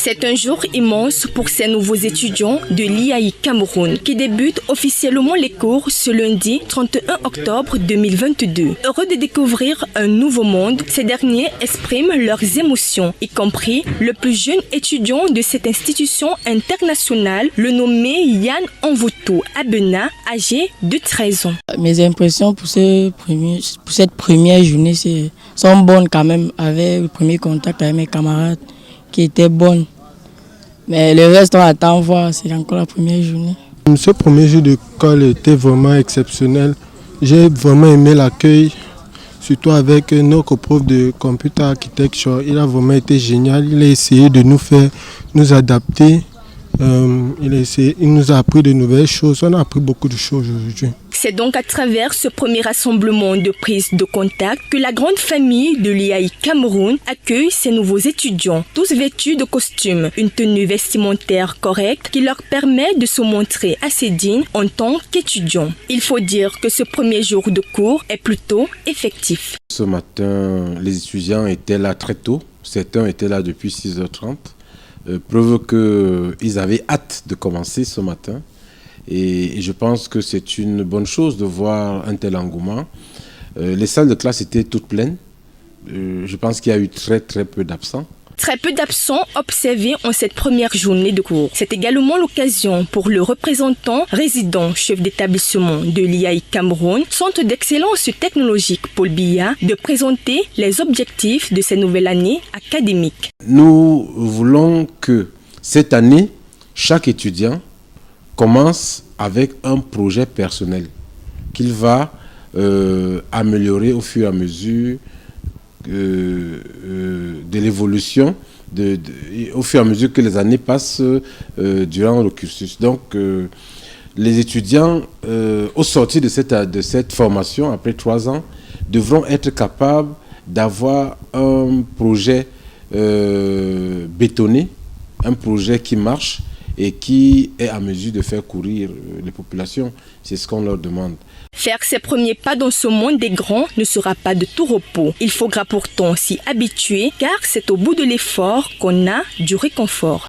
C'est un jour immense pour ces nouveaux étudiants de l'IAI Cameroun qui débutent officiellement les cours ce lundi 31 octobre 2022. Heureux de découvrir un nouveau monde, ces derniers expriment leurs émotions, y compris le plus jeune étudiant de cette institution internationale, le nommé Yann Envoto Abena, âgé de 13 ans. Mes impressions pour cette première journée sont bonnes quand même, avec le premier contact avec mes camarades qui étaient bonnes. Mais le reste, on attend voir, c'est encore la première journée. Ce premier jour d'école était vraiment exceptionnel. J'ai vraiment aimé l'accueil, surtout avec notre prof de computer architecture. Il a vraiment été génial. Il a essayé de nous adapter. Il nous a appris de nouvelles choses. On a appris beaucoup de choses aujourd'hui. C'est donc à travers ce premier rassemblement de prise de contact que la grande famille de l'IAI Cameroun accueille ces nouveaux étudiants, tous vêtus de costumes, une tenue vestimentaire correcte qui leur permet de se montrer assez dignes en tant qu'étudiants. Il faut dire que ce premier jour de cours est plutôt effectif. Ce matin, les étudiants étaient là très tôt. Certains étaient là depuis 6h30. Preuve qu'ils avaient hâte de commencer ce matin. Et je pense que c'est une bonne chose de voir un tel engouement. Les salles de classe étaient toutes pleines. Je pense qu'il y a eu très peu d'absents. Très peu d'absents observés en cette première journée de cours. C'est également l'occasion pour le représentant résident chef d'établissement de l'IAI Cameroun, Centre d'excellence technologique Paul Biya, de présenter les objectifs de cette nouvelle année académique. Nous voulons que cette année, chaque étudiant commence avec un projet personnel qu'il va améliorer au fur et à mesure de l'évolution, au fur et à mesure que les années passent durant le cursus. Donc, les étudiants, au sortir de cette formation, après 3 ans, devront être capables d'avoir un projet bétonné, un projet qui marche et qui est à mesure de faire courir les populations. C'est ce qu'on leur demande. Faire ses premiers pas dans ce monde des grands ne sera pas de tout repos. Il faudra pourtant s'y habituer car c'est au bout de l'effort qu'on a du réconfort.